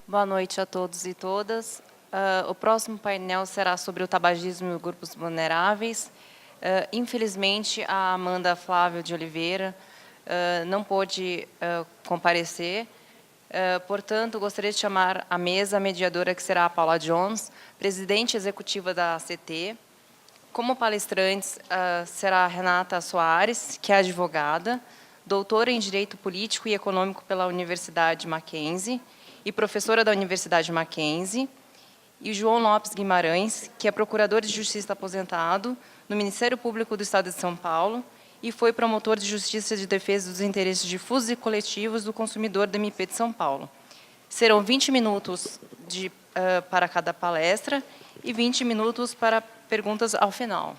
Boa noite a todos e todas. O próximo painel será sobre o tabagismo e grupos vulneráveis. Infelizmente, a Amanda Flávio de Oliveira não pôde comparecer. Portanto, gostaria de chamar à mesa a mediadora, que será a Paula Jones, presidente executiva da ACT. Como palestrantes, será a Renata Soares, que é advogada, doutora em Direito Político e Econômico pela Universidade Mackenzie e professora da Universidade Mackenzie, e o João Lopes Guimarães, que é procurador de Justiça aposentado no Ministério Público do Estado de São Paulo e foi promotor de Justiça de Defesa dos Interesses difusos e coletivos do consumidor do MP de São Paulo. Serão 20 minutos para cada palestra e 20 minutos para perguntas ao final.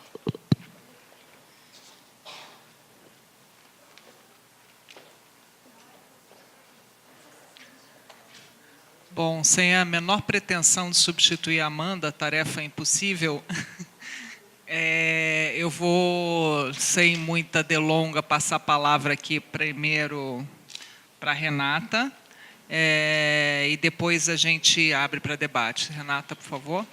Bom, sem a menor pretensão de substituir a Amanda, tarefa impossível, eu vou, sem muita delonga, passar a palavra aqui primeiro para a Renata, e depois a gente abre para debate. Renata, por favor.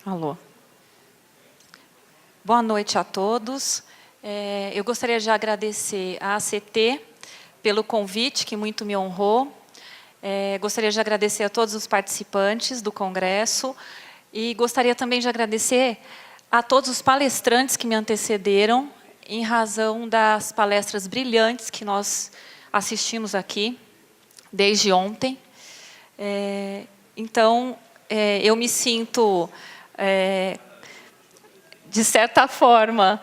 Alô. Boa noite a todos. Eu gostaria de agradecer à ACT pelo convite, que muito me honrou. Gostaria de agradecer a todos os participantes do congresso e gostaria também de agradecer a todos os palestrantes que me antecederam, em razão das palestras brilhantes que nós assistimos aqui, desde ontem. Então, eu me sinto, de certa forma,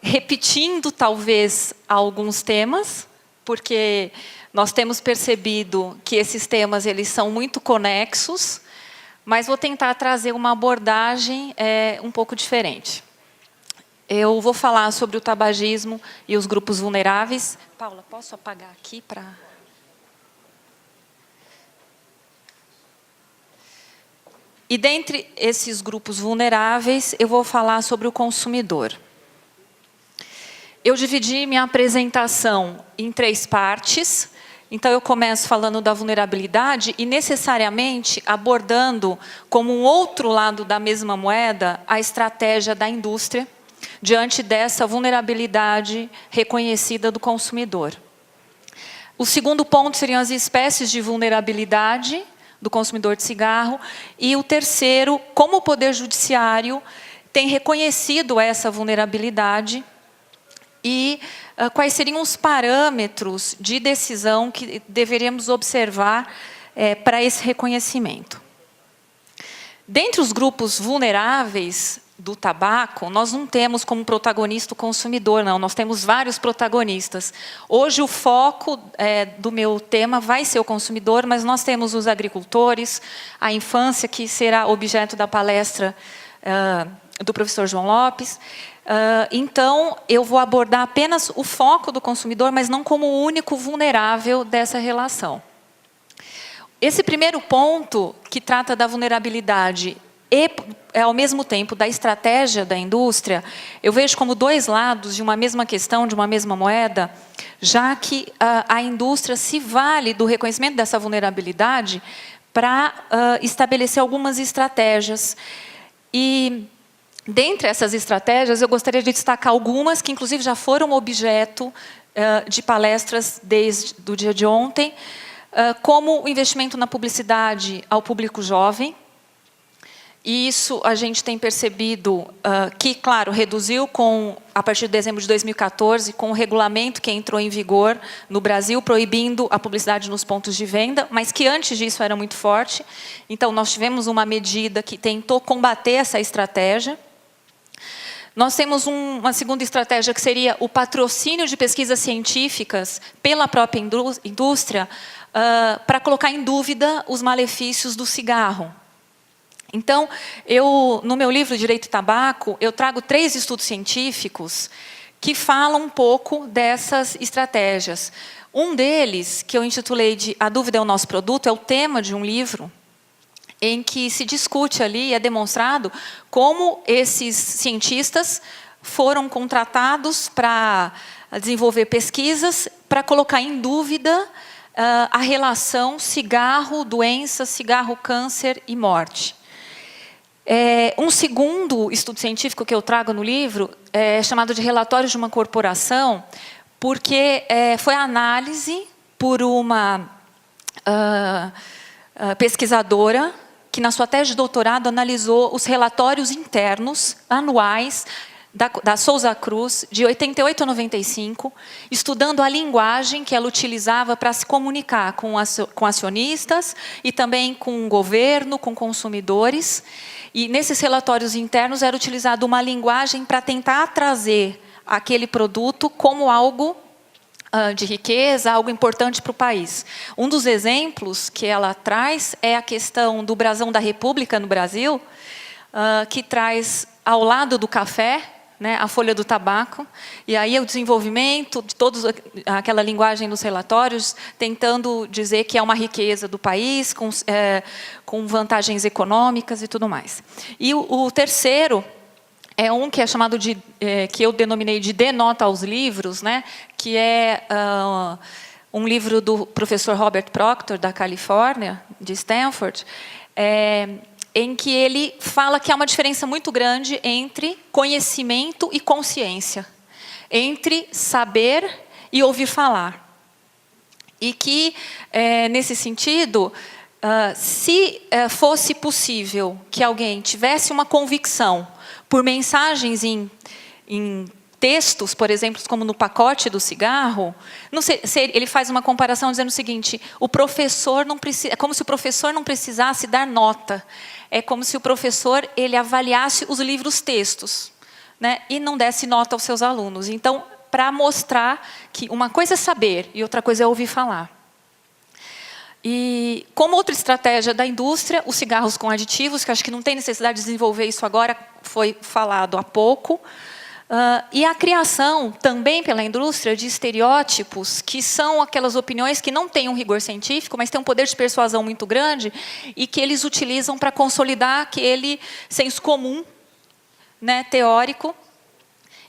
repetindo, talvez, alguns temas, porque nós temos percebido que esses temas eles são muito conexos, mas vou tentar trazer uma abordagem um pouco diferente. Eu vou falar sobre o tabagismo e os grupos vulneráveis. Paula, posso apagar aqui para... E dentre esses grupos vulneráveis, eu vou falar sobre o consumidor. Eu dividi minha apresentação em 3 partes. Então, eu começo falando da vulnerabilidade e, necessariamente, abordando, como um outro lado da mesma moeda, a estratégia da indústria diante dessa vulnerabilidade reconhecida do consumidor. O segundo ponto seriam as espécies de vulnerabilidade do consumidor de cigarro. E o terceiro, como o Poder Judiciário tem reconhecido essa vulnerabilidade e quais seriam os parâmetros de decisão que deveríamos observar para esse reconhecimento. Dentre os grupos vulneráveis do tabaco, nós não temos como protagonista o consumidor, não. Nós temos vários protagonistas. Hoje, o foco do meu tema vai ser o consumidor, mas nós temos os agricultores, a infância, que será objeto da palestra do professor João Lopes. Então, eu vou abordar apenas o foco do consumidor, mas não como o único vulnerável dessa relação. Esse primeiro ponto, que trata da vulnerabilidade e, ao mesmo tempo, da estratégia da indústria, eu vejo como 2 lados de uma mesma questão, de uma mesma moeda, já que a indústria se vale do reconhecimento dessa vulnerabilidade para estabelecer algumas estratégias. E, dentre essas estratégias, eu gostaria de destacar algumas que, inclusive, já foram objeto de palestras desde o dia de ontem, como o investimento na publicidade ao público jovem. E isso a gente tem percebido que, claro, reduziu a partir de dezembro de 2014, com o regulamento que entrou em vigor no Brasil, proibindo a publicidade nos pontos de venda, mas que antes disso era muito forte. Então, nós tivemos uma medida que tentou combater essa estratégia. Nós temos uma segunda estratégia, que seria o patrocínio de pesquisas científicas pela própria indústria, para colocar em dúvida os malefícios do cigarro. Então, no meu livro Direito e Tabaco, eu trago 3 estudos científicos que falam um pouco dessas estratégias. Um deles, que eu intitulei de A Dúvida é o Nosso Produto, é o tema de um livro em que se discute ali e é demonstrado como esses cientistas foram contratados para desenvolver pesquisas para colocar em dúvida a relação cigarro, doença, cigarro, câncer e morte. Um segundo estudo científico que eu trago no livro é chamado de Relatório de uma Corporação, porque foi a análise por uma pesquisadora que, na sua tese de doutorado, analisou os relatórios internos anuais da Souza Cruz, de 88 a 95, estudando a linguagem que ela utilizava para se comunicar com acionistas e também com o governo, com consumidores. E nesses relatórios internos era utilizada uma linguagem para tentar trazer aquele produto como algo de riqueza, algo importante para o país. Um dos exemplos que ela traz é a questão do brasão da República no Brasil, que traz ao lado do café, né, a folha do tabaco, e aí o desenvolvimento de toda aquela linguagem dos relatórios, tentando dizer que é uma riqueza do país, com vantagens econômicas e tudo mais. E o terceiro é um que é chamado de, que eu denominei de Dê Nota aos Livros, né, que é um livro do professor Robert Proctor, da Califórnia, de Stanford, em que ele fala que há uma diferença muito grande entre conhecimento e consciência, entre saber e ouvir falar. E que, nesse sentido, se fosse possível que alguém tivesse uma convicção por mensagens em textos, por exemplo, como no pacote do cigarro, não sei, ele faz uma comparação dizendo o seguinte: o professor não precisa, é como se o professor não precisasse dar nota, é como se o professor ele avaliasse os livros textos, né, e não desse nota aos seus alunos. Então, para mostrar que uma coisa é saber e outra coisa é ouvir falar. E como outra estratégia da indústria, os cigarros com aditivos, que acho que não tem necessidade de desenvolver isso agora, foi falado há pouco. E a criação, também pela indústria, de estereótipos, que são aquelas opiniões que não têm um rigor científico, mas têm um poder de persuasão muito grande, e que eles utilizam para consolidar aquele senso comum, né, teórico,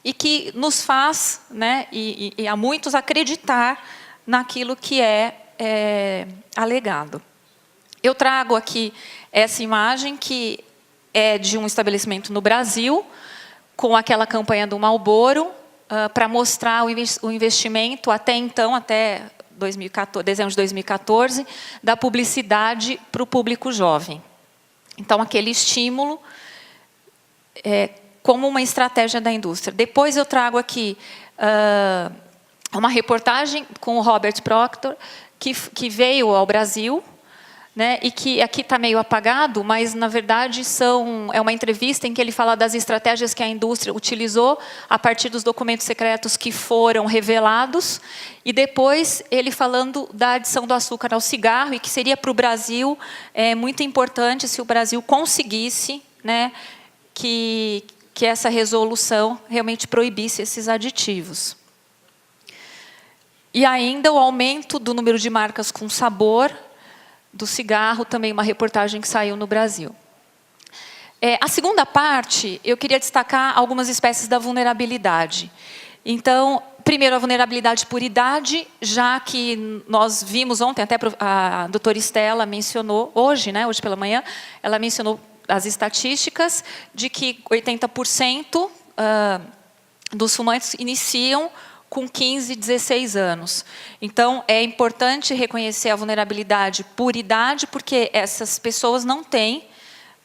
e que nos faz, né, e a muitos, acreditar naquilo que é alegado. Eu trago aqui essa imagem, que é de um estabelecimento no Brasil, com aquela campanha do Marlboro, para mostrar o investimento até então, até 2014, dezembro de 2014, da publicidade para o público jovem. Então, aquele estímulo como uma estratégia da indústria. Depois eu trago aqui uma reportagem com o Robert Proctor, que veio ao Brasil, né, e que aqui está meio apagado, mas, na verdade, é uma entrevista em que ele fala das estratégias que a indústria utilizou a partir dos documentos secretos que foram revelados, e depois ele falando da adição do açúcar ao cigarro, e que seria para o Brasil muito importante se o Brasil conseguisse, né, que essa resolução realmente proibisse esses aditivos. E ainda o aumento do número de marcas com sabor do cigarro, também uma reportagem que saiu no Brasil. A segunda parte, eu queria destacar algumas espécies da vulnerabilidade. Então, primeiro, a vulnerabilidade por idade, já que nós vimos ontem, até a doutora Estela mencionou, hoje pela manhã, ela mencionou as estatísticas de que 80% dos fumantes iniciam com 15, 16 anos. Então, é importante reconhecer a vulnerabilidade por idade, porque essas pessoas não têm,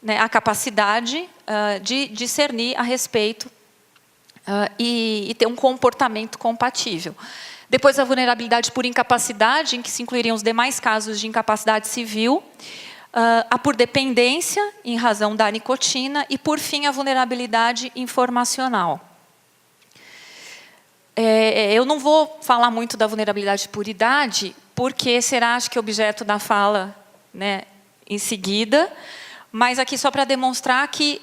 né, a capacidade de discernir a respeito e ter um comportamento compatível. Depois, a vulnerabilidade por incapacidade, em que se incluiriam os demais casos de incapacidade civil, a por dependência, em razão da nicotina, e, por fim, a vulnerabilidade informacional. Eu não vou falar muito da vulnerabilidade por idade, porque será, acho que, objeto da fala, né, em seguida, mas aqui só para demonstrar que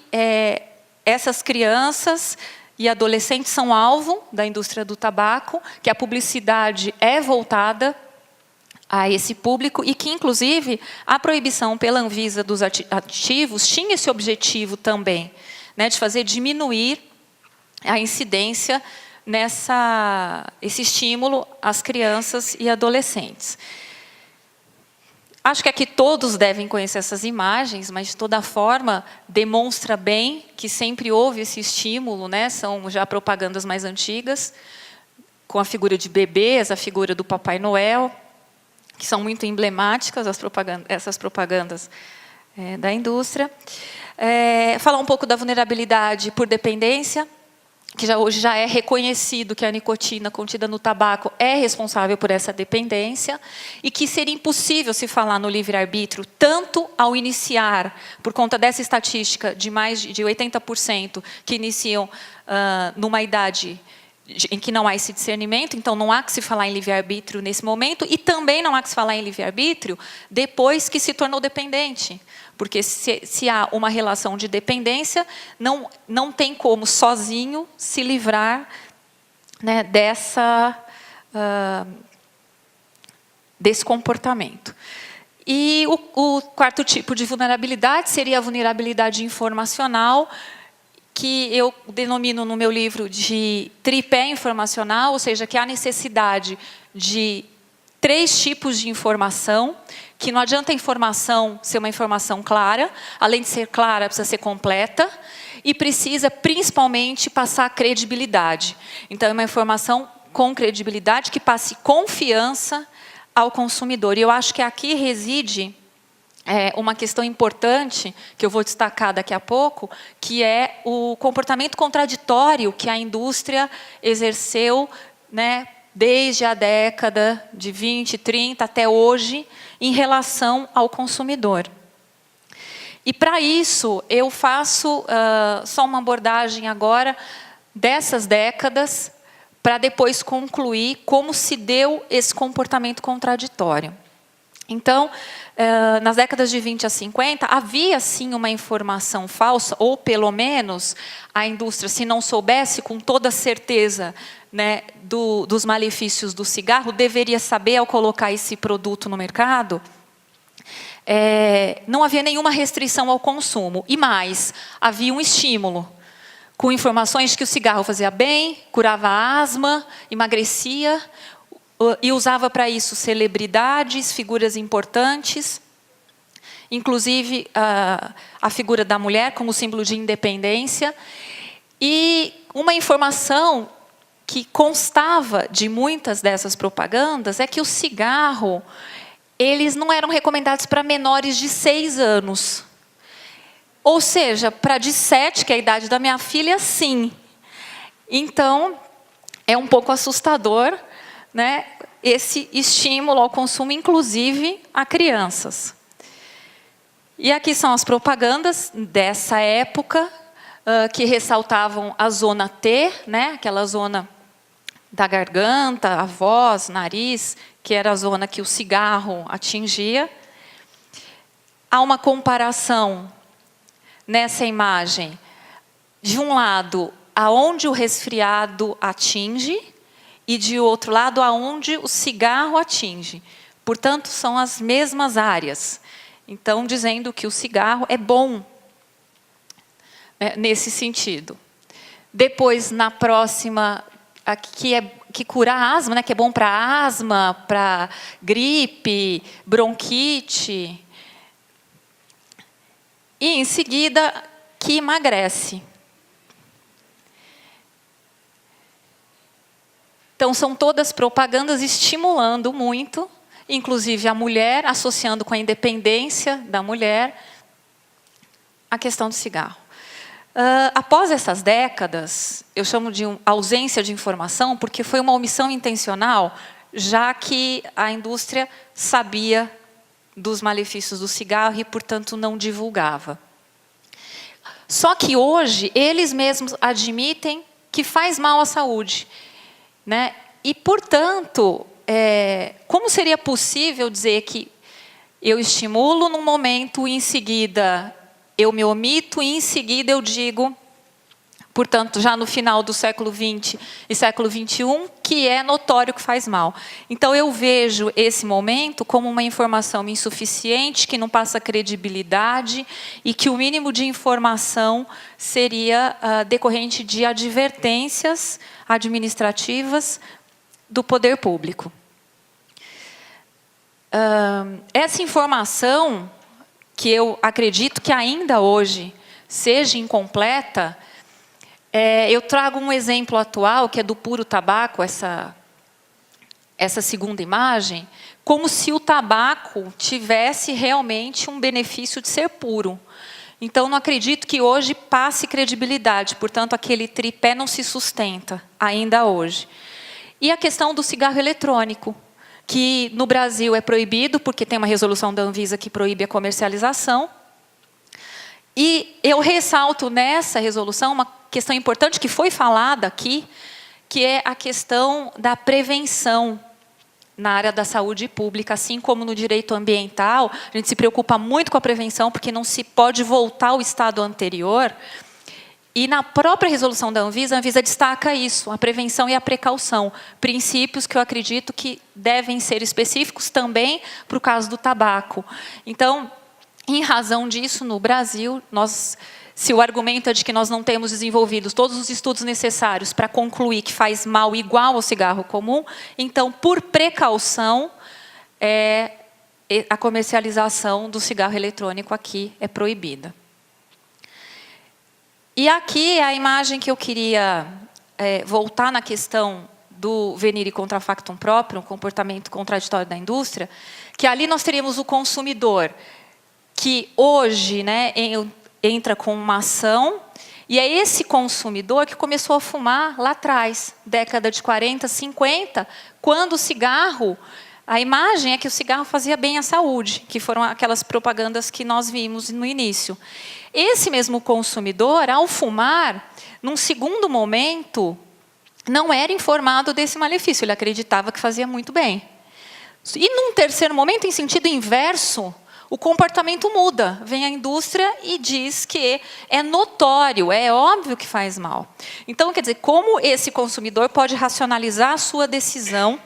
essas crianças e adolescentes são alvo da indústria do tabaco, que a publicidade é voltada a esse público e que, inclusive, a proibição pela Anvisa dos aditivos tinha esse objetivo também, né, de fazer diminuir a incidência esse estímulo às crianças e adolescentes. Acho que aqui todos devem conhecer essas imagens, mas, de toda forma, demonstra bem que sempre houve esse estímulo, né? São já propagandas mais antigas, com a figura de bebês, a figura do Papai Noel, que são muito emblemáticas, essas propagandas da indústria. Falar um pouco da vulnerabilidade por dependência, que hoje já é reconhecido que a nicotina contida no tabaco é responsável por essa dependência, e que seria impossível se falar no livre-arbítrio, tanto ao iniciar, por conta dessa estatística de mais de 80% que iniciam numa idade em que não há esse discernimento, então não há que se falar em livre-arbítrio nesse momento, e também não há que se falar em livre-arbítrio depois que se tornou dependente. Porque se há uma relação de dependência, não tem como sozinho se livrar, né, desse comportamento. E o quarto tipo de vulnerabilidade seria a vulnerabilidade informacional, que eu denomino no meu livro de tripé informacional, ou seja, que há necessidade de 3 tipos de informação, que não adianta a informação ser uma informação clara, além de ser clara, precisa ser completa, e precisa, principalmente, passar credibilidade. Então, é uma informação com credibilidade, que passe confiança ao consumidor. E eu acho que aqui reside uma questão importante, que eu vou destacar daqui a pouco, que é o comportamento contraditório que a indústria exerceu, né, desde a década de 20, 30 até hoje, em relação ao consumidor. E, para isso, eu faço só uma abordagem agora dessas décadas, para depois concluir como se deu esse comportamento contraditório. Então, nas décadas de 20 a 50, havia sim uma informação falsa, ou pelo menos a indústria, se não soubesse com toda certeza, né, dos malefícios do cigarro, deveria saber ao colocar esse produto no mercado. Não havia nenhuma restrição ao consumo, e mais, havia um estímulo, com informações de que o cigarro fazia bem, curava a asma, emagrecia, e usava para isso celebridades, figuras importantes, inclusive a figura da mulher como símbolo de independência. E uma informação que constava de muitas dessas propagandas é que o cigarro, eles não eram recomendados para menores de 6 anos. Ou seja, para de 7, que é a idade da minha filha, sim. Então, é um pouco assustador, né, esse estímulo ao consumo, inclusive a crianças. E aqui são as propagandas dessa época, que ressaltavam a zona T, né, aquela zona da garganta, a voz, nariz, que era a zona que o cigarro atingia. Há uma comparação nessa imagem, de um lado, aonde o resfriado atinge, e de outro lado, aonde o cigarro atinge. Portanto, são as mesmas áreas. Então, dizendo que o cigarro é bom, né, nesse sentido. Depois, na próxima, que cura a asma, né, que é bom para asma, para gripe, bronquite. E, em seguida, que emagrece. Então, são todas propagandas estimulando muito, inclusive a mulher, associando com a independência da mulher, a questão do cigarro. Após essas décadas, eu chamo de ausência de informação, porque foi uma omissão intencional, já que a indústria sabia dos malefícios do cigarro e, portanto, não divulgava. Só que hoje, eles mesmos admitem que faz mal à saúde, né? E, portanto, como seria possível dizer que eu estimulo num momento, em seguida eu me omito, e em seguida eu digo, portanto, já no final do século XX e século XXI, que é notório que faz mal. Então, eu vejo esse momento como uma informação insuficiente, que não passa credibilidade, e que o mínimo de informação seria decorrente de advertências administrativas do poder público. Essa informação, que eu acredito que ainda hoje seja incompleta, eu trago um exemplo atual, que é do puro tabaco, essa segunda imagem, como se o tabaco tivesse realmente um benefício de ser puro. Então, não acredito que hoje passe credibilidade, portanto, aquele tripé não se sustenta ainda hoje. E a questão do cigarro eletrônico, que no Brasil é proibido, porque tem uma resolução da Anvisa que proíbe a comercialização. E eu ressalto nessa resolução uma questão importante que foi falada aqui, que é a questão da prevenção na área da saúde pública, assim como no direito ambiental. A gente se preocupa muito com a prevenção, porque não se pode voltar ao estado anterior. E na própria resolução da Anvisa, a Anvisa destaca isso, a prevenção e a precaução, princípios que eu acredito que devem ser específicos também para o caso do tabaco. Então, em razão disso, no Brasil, se o argumento é de que nós não temos desenvolvido todos os estudos necessários para concluir que faz mal igual ao cigarro comum, então, por precaução, a comercialização do cigarro eletrônico aqui é proibida. E aqui é a imagem que eu queria voltar na questão do venire contra factum próprio, um comportamento contraditório da indústria, que ali nós teríamos o consumidor, que hoje, né, entra com uma ação, e é esse consumidor que começou a fumar lá atrás, década de 40, 50, quando o cigarro, a imagem é que o cigarro fazia bem à saúde, que foram aquelas propagandas que nós vimos no início. Esse mesmo consumidor, ao fumar, num segundo momento, não era informado desse malefício, ele acreditava que fazia muito bem. E num terceiro momento, em sentido inverso, o comportamento muda. Vem a indústria e diz que é notório, é óbvio que faz mal. Então, quer dizer, como esse consumidor pode racionalizar a sua decisão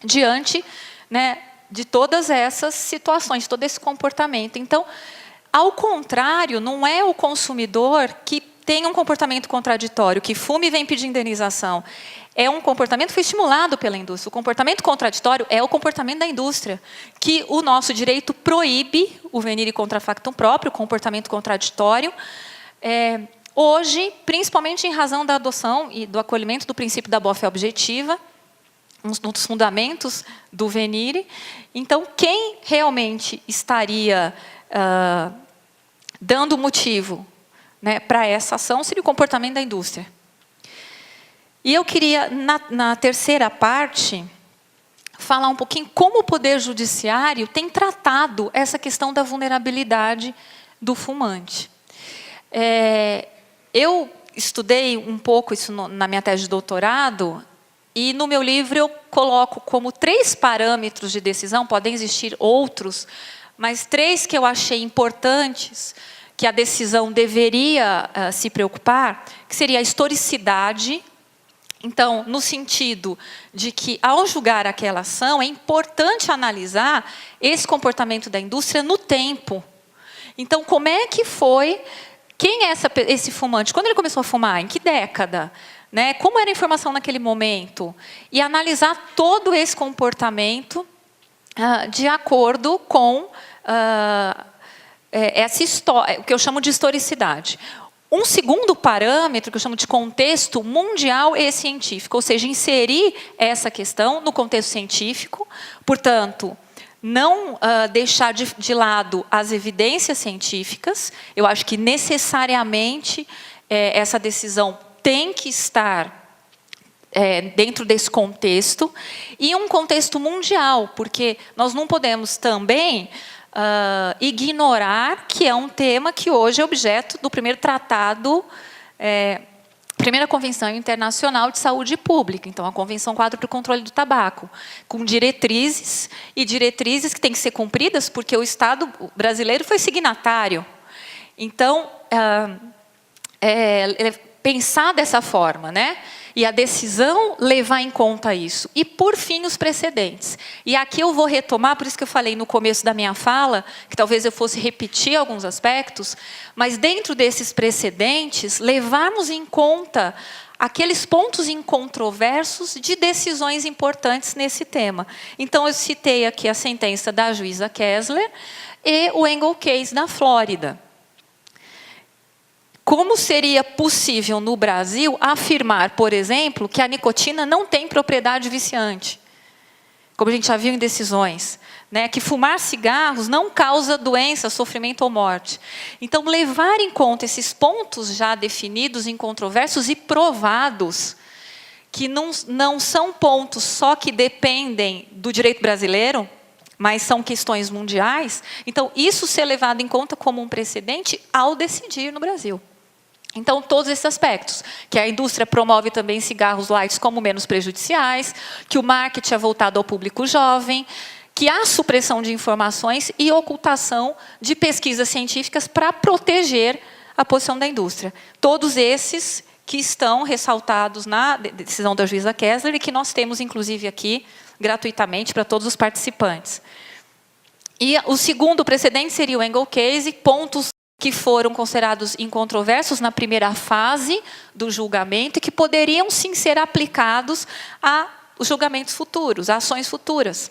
diante, né, de todas essas situações, de todo esse comportamento? Então, ao contrário, não é o consumidor que tem um comportamento contraditório, que fuma e vem pedir indenização. É um comportamento que foi estimulado pela indústria. O comportamento contraditório é o comportamento da indústria, que o nosso direito proíbe o venire contra factum próprio, o comportamento contraditório. Hoje, principalmente em razão da adoção e do acolhimento do princípio da boa-fé objetiva, um dos fundamentos do venire. Então, quem realmente estaria dando motivo, né, para essa ação seria o comportamento da indústria. E eu queria, na terceira parte, falar um pouquinho como o Poder Judiciário tem tratado essa questão da vulnerabilidade do fumante. Eu estudei um pouco isso na minha tese de doutorado, e no meu livro eu coloco como 3 parâmetros de decisão, podem existir outros, mas 3 que eu achei importantes, que a decisão deveria se preocupar, que seria a historicidade. Então, no sentido de que, ao julgar aquela ação, é importante analisar esse comportamento da indústria no tempo. Então, como é que foi, quem é esse fumante? Quando ele começou a fumar? Em que década? Né? Como era a informação naquele momento? E analisar todo esse comportamento de acordo com essa história, o que eu chamo de historicidade. Um segundo parâmetro, que eu chamo de contexto mundial e científico, ou seja, inserir essa questão no contexto científico, portanto, não deixar de lado as evidências científicas. Eu acho que necessariamente essa decisão tem que estar dentro desse contexto, e um contexto mundial, porque nós não podemos também ignorar que é um tema que hoje é objeto do primeiro tratado primeira Convenção Internacional de Saúde Pública, então a Convenção Quadro para o Controle do Tabaco, com diretrizes, e diretrizes que têm que ser cumpridas porque o Estado brasileiro foi signatário. Então, pensar dessa forma, né? E a decisão levar em conta isso. E, por fim, os precedentes. E aqui eu vou retomar, por isso que eu falei no começo da minha fala, que talvez eu fosse repetir alguns aspectos, mas dentro desses precedentes, levarmos em conta aqueles pontos incontroversos de decisões importantes nesse tema. Então, eu citei aqui a sentença da juíza Kessler e o Engel Case da Flórida. Como seria possível, no Brasil, afirmar, por exemplo, que a nicotina não tem propriedade viciante? Como a gente já viu em decisões, né? Que fumar cigarros não causa doença, sofrimento ou morte. Então, levar em conta esses pontos já definidos, incontroversos e provados, que não são pontos só que dependem do direito brasileiro, mas são questões mundiais. Então, isso ser levado em conta como um precedente ao decidir no Brasil. Então, todos esses aspectos, que a indústria promove também cigarros light como menos prejudiciais, que o marketing é voltado ao público jovem, que há supressão de informações e ocultação de pesquisas científicas para proteger a posição da indústria. Todos esses que estão ressaltados na decisão da juíza Kessler e que nós temos, inclusive, aqui, gratuitamente, para todos os participantes. E o segundo precedente seria o Engel Case, pontos que foram considerados incontroversos na primeira fase do julgamento e que poderiam, sim, ser aplicados a os julgamentos futuros, a ações futuras,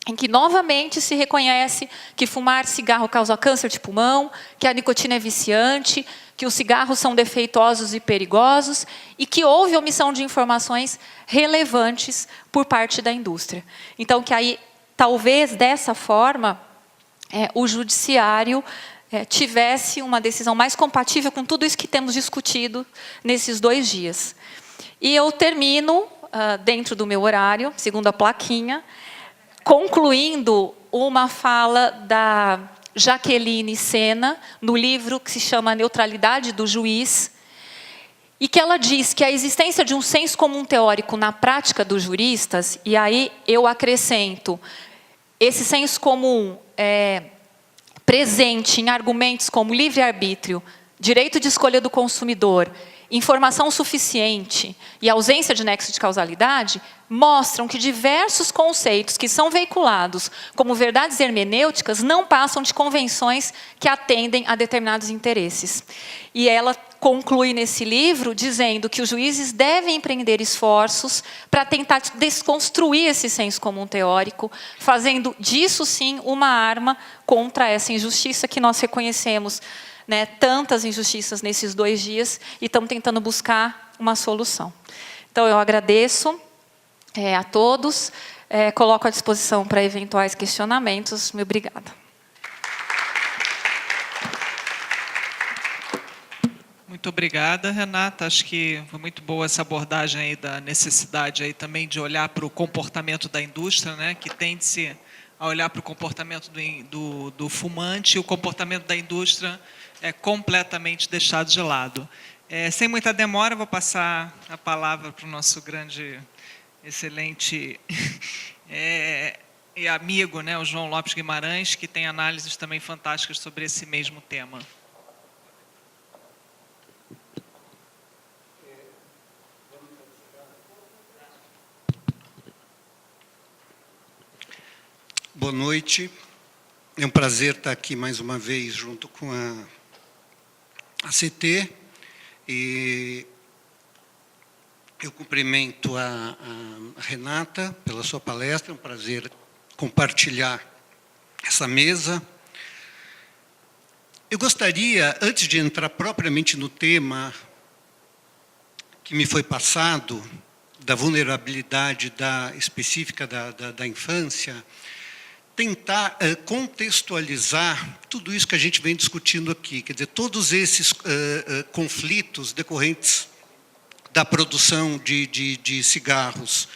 em que, novamente, se reconhece que fumar cigarro causa câncer de pulmão, que a nicotina é viciante, que os cigarros são defeituosos e perigosos e que houve omissão de informações relevantes por parte da indústria. Então, que aí, talvez, dessa forma, o judiciário tivesse uma decisão mais compatível com tudo isso que temos discutido nesses 2 dias. E eu termino, dentro do meu horário, segundo a plaquinha, concluindo uma fala da Jaqueline Sena, no livro que se chama Neutralidade do Juiz, e que ela diz que a existência de um senso comum teórico na prática dos juristas, e aí eu acrescento, esse senso comum presente em argumentos como livre-arbítrio, direito de escolha do consumidor, informação suficiente e ausência de nexo de causalidade, mostram que diversos conceitos que são veiculados como verdades hermenêuticas não passam de convenções que atendem a determinados interesses. E ela conclui nesse livro dizendo que os juízes devem empreender esforços para tentar desconstruir esse senso comum teórico, fazendo disso, sim, uma arma contra essa injustiça que nós reconhecemos, né, tantas injustiças nesses 2 dias e estamos tentando buscar uma solução. Então, eu agradeço a todos, coloco à disposição para eventuais questionamentos. Muito obrigada. Muito obrigada, Renata. Acho que foi muito boa essa abordagem aí da necessidade aí também de olhar para o comportamento da indústria, né, que tende-se a olhar para o comportamento do fumante, e o comportamento da indústria é completamente deixado de lado. Sem muita demora, vou passar a palavra para o nosso grande, excelente e amigo, né, o João Lopes Guimarães, que tem análises também fantásticas sobre esse mesmo tema. Boa noite. É um prazer estar aqui mais uma vez junto com a CT. E eu cumprimento a Renata pela sua palestra. É um prazer compartilhar essa mesa. Eu gostaria, antes de entrar propriamente no tema que me foi passado, da vulnerabilidade específica da infância, tentar contextualizar tudo isso que a gente vem discutindo aqui, quer dizer, todos esses conflitos decorrentes da produção de cigarros.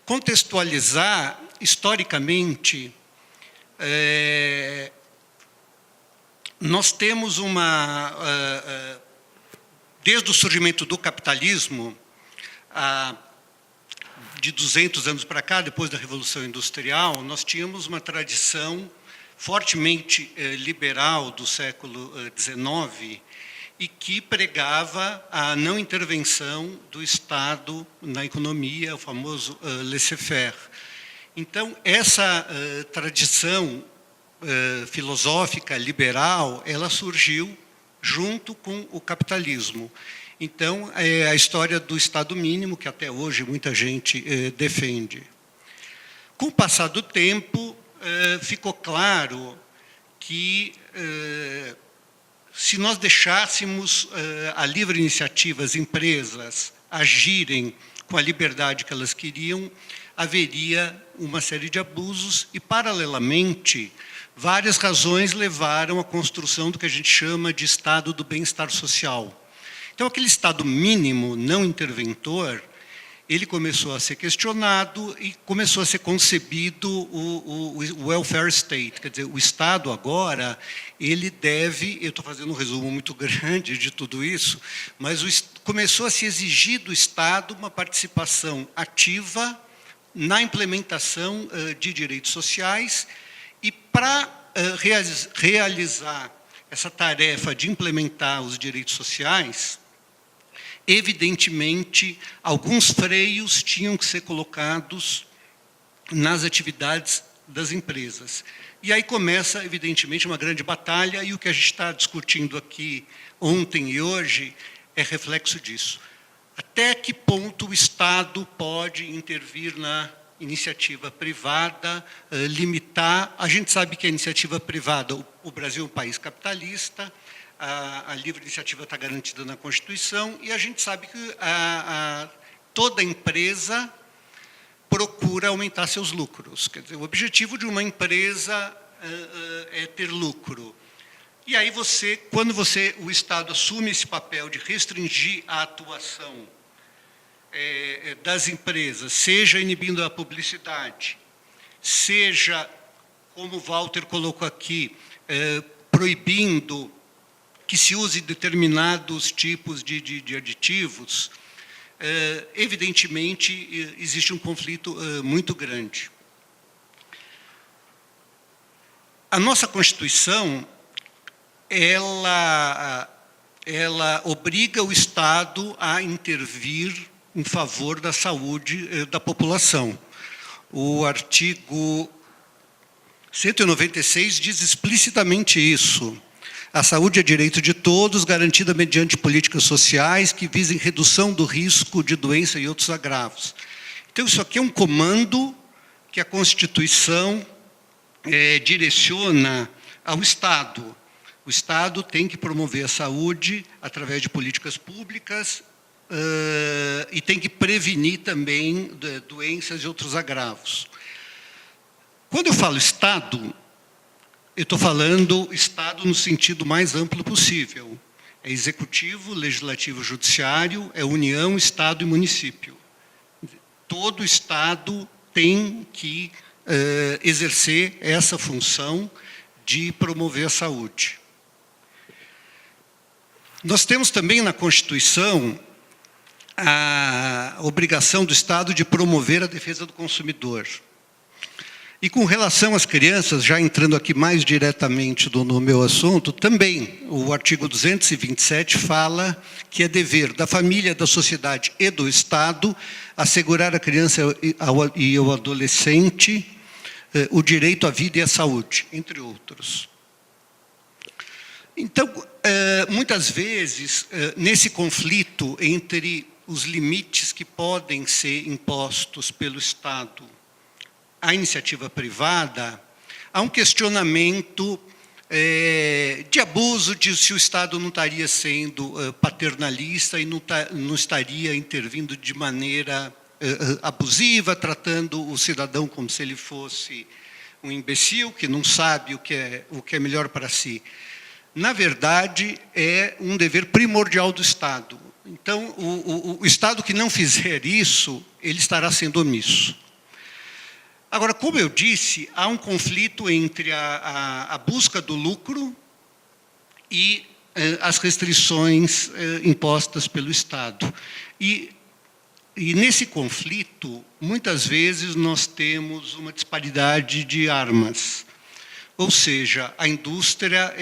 Contextualizar, historicamente, nós temos Desde o surgimento do capitalismo, de 200 anos para cá, depois da Revolução Industrial, nós tínhamos uma tradição fortemente liberal do século XIX e que pregava a não intervenção do Estado na economia, o famoso laissez-faire. Então, essa tradição filosófica liberal, ela surgiu junto com o capitalismo. Então, é a história do Estado mínimo, que até hoje muita gente defende. Com o passar do tempo, ficou claro que, se nós deixássemos a livre iniciativa, as empresas, agirem com a liberdade que elas queriam, haveria uma série de abusos e, paralelamente, várias razões levaram à construção do que a gente chama de Estado do bem-estar social. Então, aquele Estado mínimo, não interventor, ele começou a ser questionado e começou a ser concebido o welfare state. Quer dizer, o Estado agora, ele deve, eu estou fazendo um resumo muito grande de tudo isso, mas começou a se exigir do Estado uma participação ativa na implementação de direitos sociais e para realizar essa tarefa de implementar os direitos sociais, evidentemente, alguns freios tinham que ser colocados nas atividades das empresas. E aí começa, evidentemente, uma grande batalha, e o que a gente está discutindo aqui ontem e hoje é reflexo disso. Até que ponto o Estado pode intervir na iniciativa privada, limitar... A gente sabe que a iniciativa privada, o Brasil é um país capitalista, a livre iniciativa está garantida na Constituição, e a gente sabe que toda empresa procura aumentar seus lucros. Quer dizer, o objetivo de uma empresa é ter lucro. E aí quando o Estado assume esse papel de restringir a atuação das empresas, seja inibindo a publicidade, seja, como o Walter colocou aqui, proibindo que se use determinados tipos de aditivos, evidentemente, existe um conflito muito grande. A nossa Constituição, ela obriga o Estado a intervir em favor da saúde da população. O artigo 196 diz explicitamente isso. A saúde é direito de todos, garantida mediante políticas sociais que visem redução do risco de doença e outros agravos. Então, isso aqui é um comando que a Constituição direciona ao Estado. O Estado tem que promover a saúde através de políticas públicas e tem que prevenir também doenças e outros agravos. Quando eu falo Estado, eu estou falando Estado no sentido mais amplo possível. É executivo, legislativo, judiciário, é União, Estado e município. Todo Estado tem que exercer essa função de promover a saúde. Nós temos também na Constituição a obrigação do Estado de promover a defesa do consumidor. E com relação às crianças, já entrando aqui mais diretamente no meu assunto, também o artigo 227 fala que é dever da família, da sociedade e do Estado assegurar à criança e ao adolescente o direito à vida e à saúde, entre outros. Então, muitas vezes, nesse conflito entre os limites que podem ser impostos pelo Estado à iniciativa privada, há um questionamento de abuso, de se o Estado não estaria sendo paternalista e não estaria intervindo de maneira abusiva, tratando o cidadão como se ele fosse um imbecil, que não sabe o que é melhor para si. Na verdade, é um dever primordial do Estado. Então, o Estado que não fizer isso, ele estará sendo omisso. Agora, como eu disse, há um conflito entre a busca do lucro e as restrições impostas pelo Estado. E nesse conflito, muitas vezes, nós temos uma disparidade de armas. Ou seja, a indústria,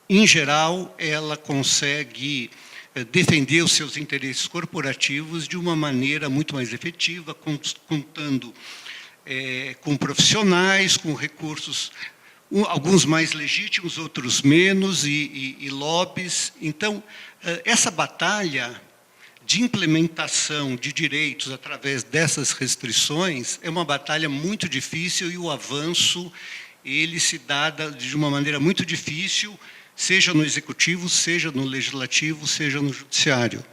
em geral, ela consegue defender os seus interesses corporativos de uma maneira muito mais efetiva, contando com profissionais, com recursos, alguns mais legítimos, outros menos, e lobbies. Então, essa batalha de implementação de direitos através dessas restrições é uma batalha muito difícil, e o avanço ele se dá de uma maneira muito difícil, seja no executivo, seja no legislativo, seja no judiciário.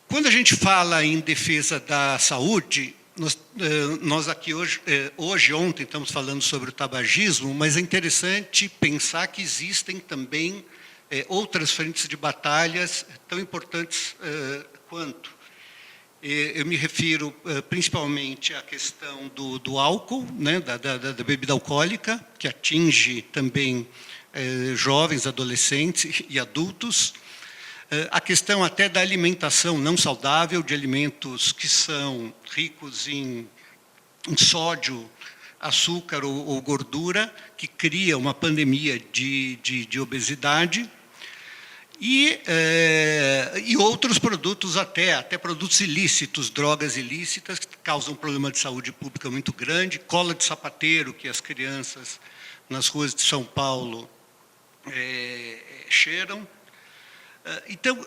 Quando a gente fala em defesa da saúde, nós aqui ontem estamos falando sobre o tabagismo, mas é interessante pensar que existem também outras frentes de batalhas tão importantes quanto. Eu me refiro principalmente à questão do álcool, né, da bebida alcoólica, que atinge também jovens, adolescentes e adultos. A questão até da alimentação não saudável, de alimentos que são ricos em sódio, açúcar ou gordura, que cria uma pandemia de obesidade. E outros produtos, até produtos ilícitos, drogas ilícitas, que causam um problema de saúde pública muito grande, cola de sapateiro, que as crianças nas ruas de São Paulo cheiram. Então,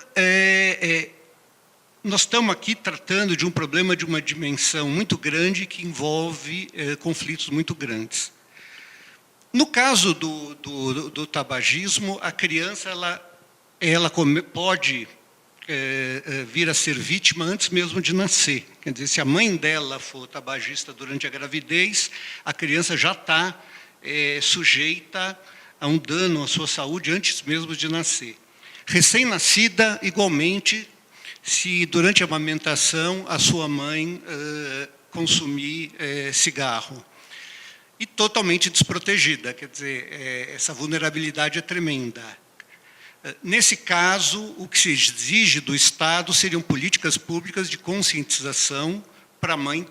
nós estamos aqui tratando de um problema de uma dimensão muito grande que envolve conflitos muito grandes. No caso do tabagismo, a criança ela pode vir a ser vítima antes mesmo de nascer. Quer dizer, se a mãe dela for tabagista durante a gravidez, a criança já está sujeita a um dano à sua saúde antes mesmo de nascer. Recém-nascida, igualmente, se durante a amamentação a sua mãe consumir cigarro. E totalmente desprotegida, quer dizer, essa vulnerabilidade é tremenda. Nesse caso, o que se exige do Estado seriam políticas públicas de conscientização para a mãe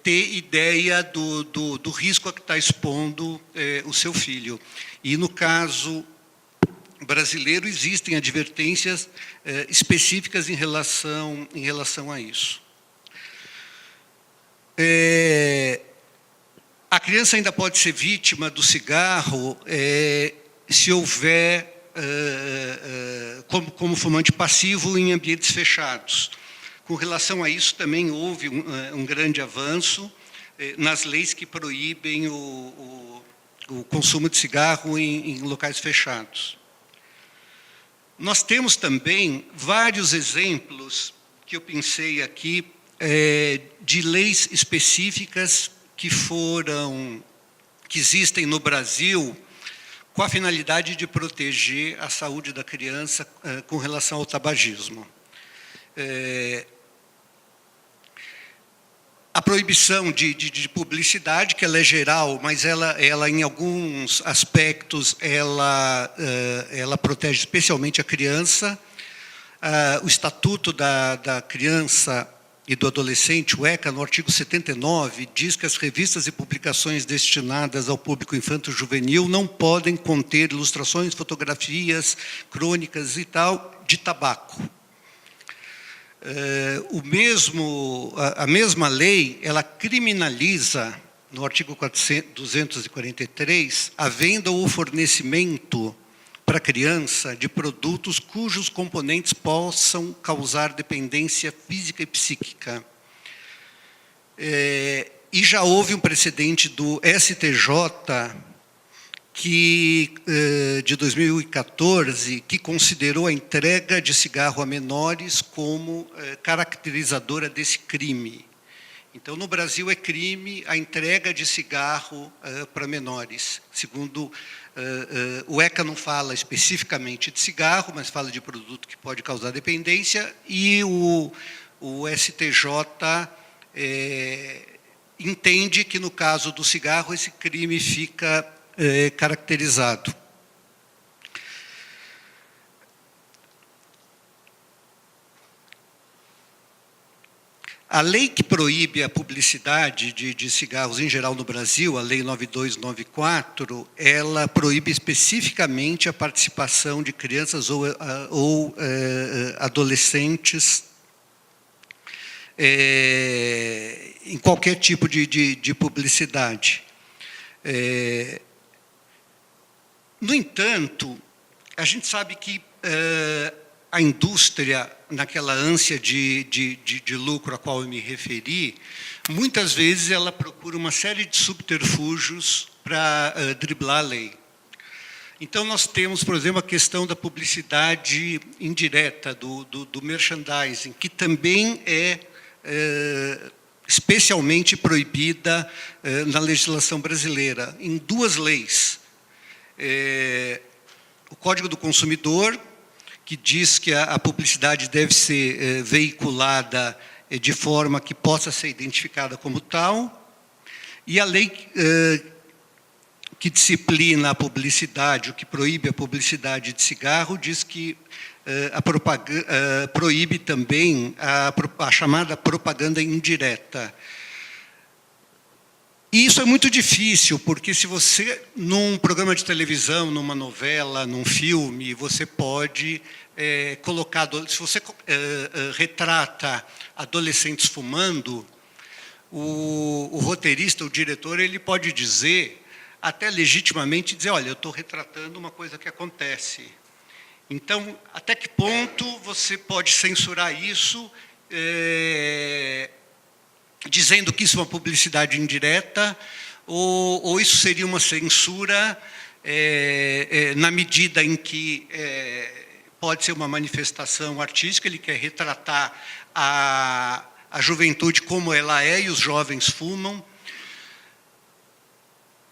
ter ideia do risco a que está expondo o seu filho. E, no caso brasileiro, existem advertências específicas em relação a isso. A criança ainda pode ser vítima do cigarro se houver como fumante passivo em ambientes fechados. Com relação a isso, também houve um grande avanço nas leis que proíbem o consumo de cigarro em locais fechados. Nós temos também vários exemplos que eu pensei aqui de leis específicas que existem no Brasil com a finalidade de proteger a saúde da criança com relação ao tabagismo. A proibição de publicidade, que ela é geral, mas ela em alguns aspectos, ela protege especialmente a criança. O Estatuto da Criança e do Adolescente, o ECA, no artigo 79, diz que as revistas e publicações destinadas ao público infanto-juvenil não podem conter ilustrações, fotografias, crônicas e tal, de tabaco. A mesma lei, ela criminaliza, no artigo 243, a venda ou o fornecimento para a criança de produtos cujos componentes possam causar dependência física e psíquica. E já houve um precedente do STJ, de 2014, que considerou a entrega de cigarro a menores como caracterizadora desse crime. Então, no Brasil, é crime a entrega de cigarro para menores. Segundo, o ECA não fala especificamente de cigarro, mas fala de produto que pode causar dependência, e o STJ entende que, no caso do cigarro, esse crime fica caracterizado. A lei que proíbe a publicidade de cigarros em geral no Brasil, a Lei 9294, ela proíbe especificamente a participação de crianças ou adolescentes em qualquer tipo de publicidade. No entanto, a gente sabe que a indústria, naquela ânsia de lucro a qual eu me referi, muitas vezes ela procura uma série de subterfúgios para driblar a lei. Então, nós temos, por exemplo, a questão da publicidade indireta, do merchandising, que também é especialmente proibida na legislação brasileira, em 2 leis. O Código do Consumidor, que diz que a publicidade deve ser veiculada de forma que possa ser identificada como tal, e a lei que disciplina a publicidade, o que proíbe a publicidade de cigarro, diz que proíbe também a chamada propaganda indireta. E isso é muito difícil, porque se você, num programa de televisão, numa novela, num filme, você pode colocar, se você retrata adolescentes fumando, o roteirista, o diretor, ele pode dizer, até legitimamente dizer, olha, eu estou retratando uma coisa que acontece. Então, até que ponto você pode censurar isso, dizendo que isso é uma publicidade indireta, ou isso seria uma censura na medida em que pode ser uma manifestação artística, ele quer retratar a juventude como ela é e os jovens fumam.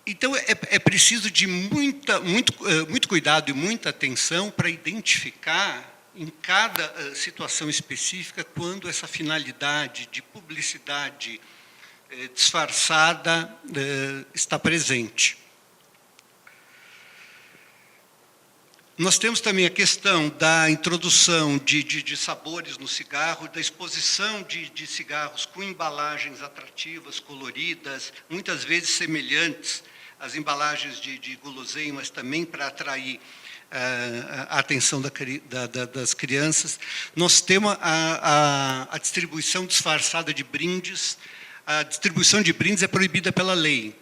Então, é preciso de muito cuidado e muita atenção para identificar em cada situação específica quando essa finalidade de publicidade disfarçada está presente. Nós temos também a questão da introdução de sabores no cigarro, da exposição de cigarros com embalagens atrativas, coloridas, muitas vezes semelhantes às embalagens de guloseimas, também para atrair a atenção das crianças. Nós temos a distribuição disfarçada de brindes. A distribuição de brindes é proibida pela lei,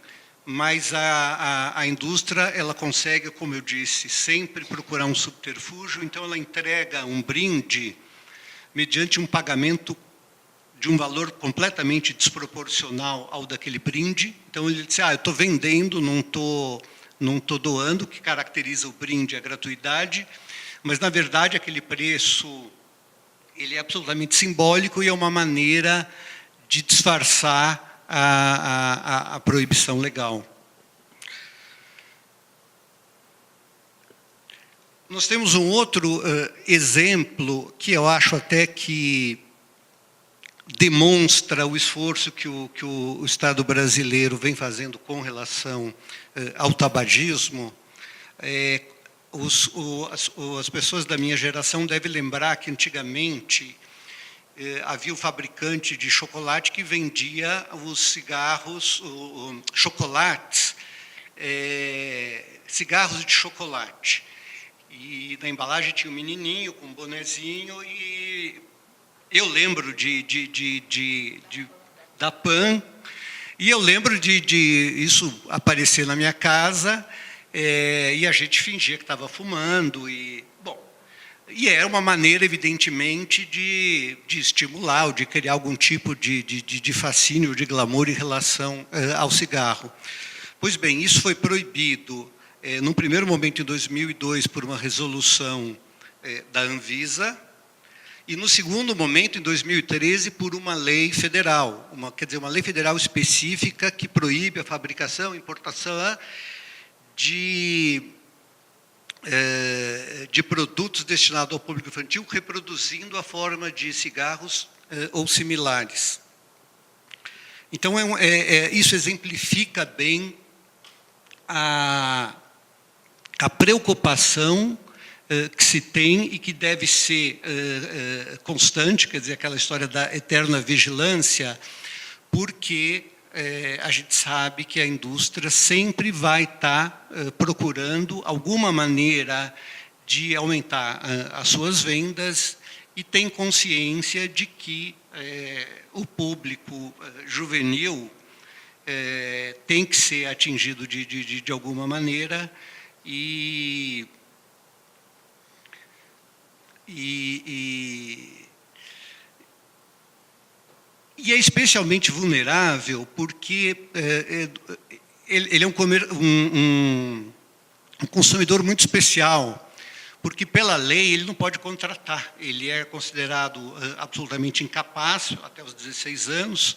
mas a indústria ela consegue, como eu disse, sempre procurar um subterfúgio, então ela entrega um brinde mediante um pagamento de um valor completamente desproporcional ao daquele brinde. Então ele diz, eu estou vendendo, não estou doando, o que caracteriza o brinde é a gratuidade, mas na verdade aquele preço ele é absolutamente simbólico e é uma maneira de disfarçar a proibição legal. Nós temos um outro exemplo que eu acho até que demonstra o esforço que o Estado brasileiro vem fazendo com relação ao tabagismo. As pessoas da minha geração devem lembrar que antigamente havia um fabricante de chocolate que vendia os cigarros, chocolates, cigarros de chocolate. E na embalagem tinha um menininho com um bonezinho, e eu lembro da PAN, e eu lembro de isso aparecer na minha casa, e a gente fingia que estava fumando, e era uma maneira, evidentemente, de estimular, ou de criar algum tipo de fascínio, de glamour em relação ao cigarro. Pois bem, isso foi proibido, num primeiro momento, em 2002, por uma resolução da Anvisa, e no segundo momento, em 2013, por uma lei federal, quer dizer, uma lei federal específica que proíbe a fabricação e importação de produtos destinados ao público infantil, reproduzindo a forma de cigarros ou similares. Então, isso exemplifica bem a preocupação que se tem e que deve ser constante, quer dizer, aquela história da eterna vigilância, porque a gente sabe que a indústria sempre vai estar procurando alguma maneira de aumentar as suas vendas e tem consciência de que o público juvenil tem que ser atingido de alguma maneira e é especialmente vulnerável porque ele é um consumidor muito especial, porque pela lei ele não pode contratar, ele é considerado absolutamente incapaz até os 16 anos,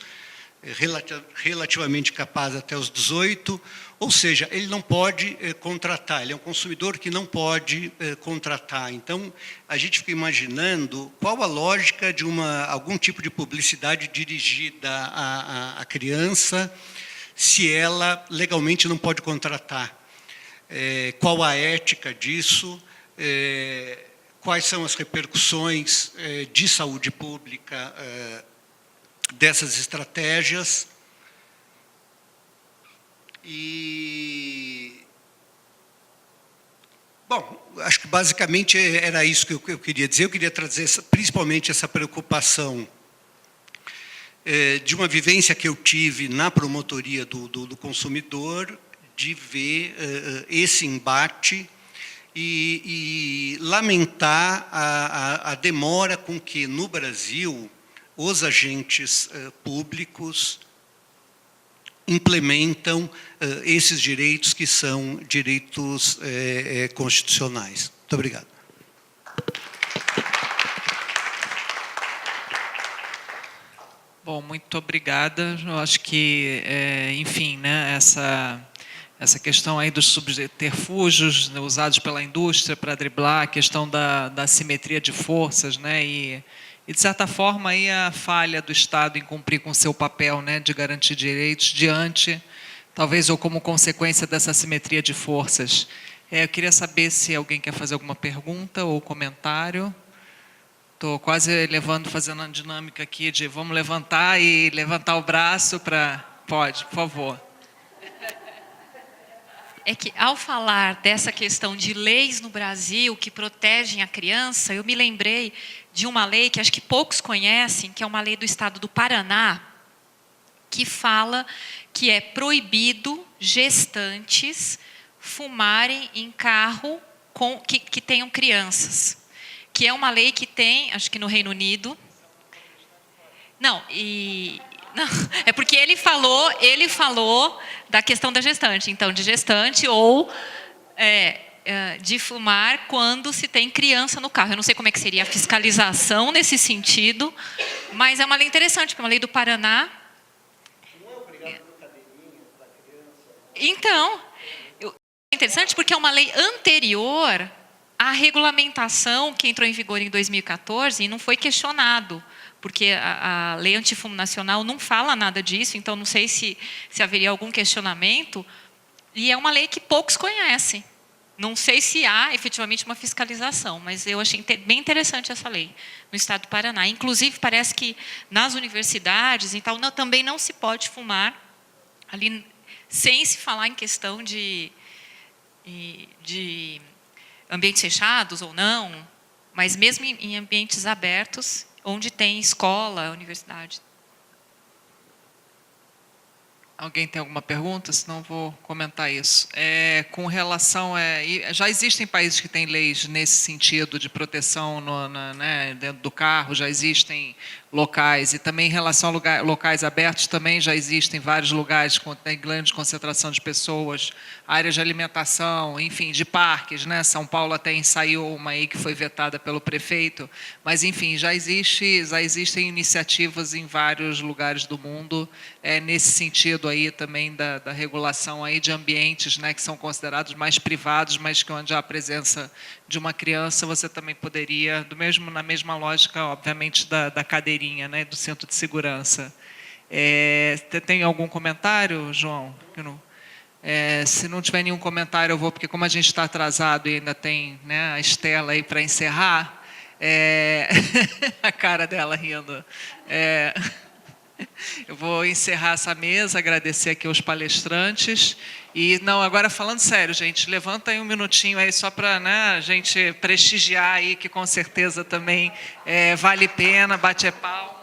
relativamente capaz até os 18, ou seja, ele não pode contratar, ele é um consumidor que não pode contratar. Então, a gente fica imaginando qual a lógica de algum tipo de publicidade dirigida à criança, se ela legalmente não pode contratar. Qual a ética disso? Quais são as repercussões de saúde pública dessas estratégias bom, acho que basicamente era isso que eu queria dizer. Eu queria trazer principalmente essa preocupação de uma vivência que eu tive na promotoria do consumidor, de ver esse embate e lamentar a demora com que, no Brasil, os agentes públicos implementam esses direitos que são direitos constitucionais. Muito obrigado. Bom, muito obrigada. Eu acho que, enfim, né, essa questão aí dos subterfúgios, né, usados pela indústria para driblar a questão da assimetria de forças, né, e de certa forma aí a falha do Estado em cumprir com o seu papel, né, de garantir direitos diante, talvez ou como consequência dessa assimetria de forças. Eu queria saber se alguém quer fazer alguma pergunta ou comentário. Estou quase fazendo uma dinâmica aqui de vamos levantar e levantar o braço para... Pode, por favor. É que, ao falar dessa questão de leis no Brasil que protegem a criança, eu me lembrei de uma lei que acho que poucos conhecem, que é uma lei do estado do Paraná, que fala que é proibido gestantes fumarem em carro que tenham crianças. Que é uma lei que tem, acho que no Reino Unido... Não, é porque ele falou da questão da gestante, então de gestante ou de fumar quando se tem criança no carro. Eu não sei como é que seria a fiscalização nesse sentido, mas é uma lei interessante, porque é uma lei do Paraná. Não é obrigado por cadeirinha para criança? Então, é interessante porque é uma lei anterior à regulamentação que entrou em vigor em 2014 e não foi questionado, porque a Lei Antifumo Nacional não fala nada disso, então não sei se haveria algum questionamento, e é uma lei que poucos conhecem. Não sei se há efetivamente uma fiscalização, mas eu achei bem interessante essa lei no estado do Paraná. Inclusive, parece que nas universidades então, também não se pode fumar, ali, sem se falar em questão de ambientes fechados ou não, mas mesmo em ambientes abertos, onde tem escola, universidade. Alguém tem alguma pergunta? Senão vou comentar isso. Com relação já existem países que têm leis nesse sentido de proteção né, dentro do carro, já existem locais, e também em relação a locais abertos também já existem vários lugares com grande concentração de pessoas, áreas de alimentação, enfim, de parques, né? São Paulo até ensaiou uma aí que foi vetada pelo prefeito, mas enfim, já existem iniciativas em vários lugares do mundo nesse sentido aí também da regulação aí de ambientes, né, que são considerados mais privados, mas que onde há a presença de uma criança, você também poderia, na mesma lógica, obviamente, da cadeirinha, né, do cinto de segurança. Tem algum comentário, João? Se não tiver nenhum comentário, eu vou, porque como a gente está atrasado e ainda tem, né, a Estela aí para encerrar, a cara dela rindo. Eu vou encerrar essa mesa, agradecer aqui aos palestrantes. E, não, agora falando sério, gente, levanta aí um minutinho aí só para, né, a gente prestigiar aí, que com certeza também vale pena, bate palma.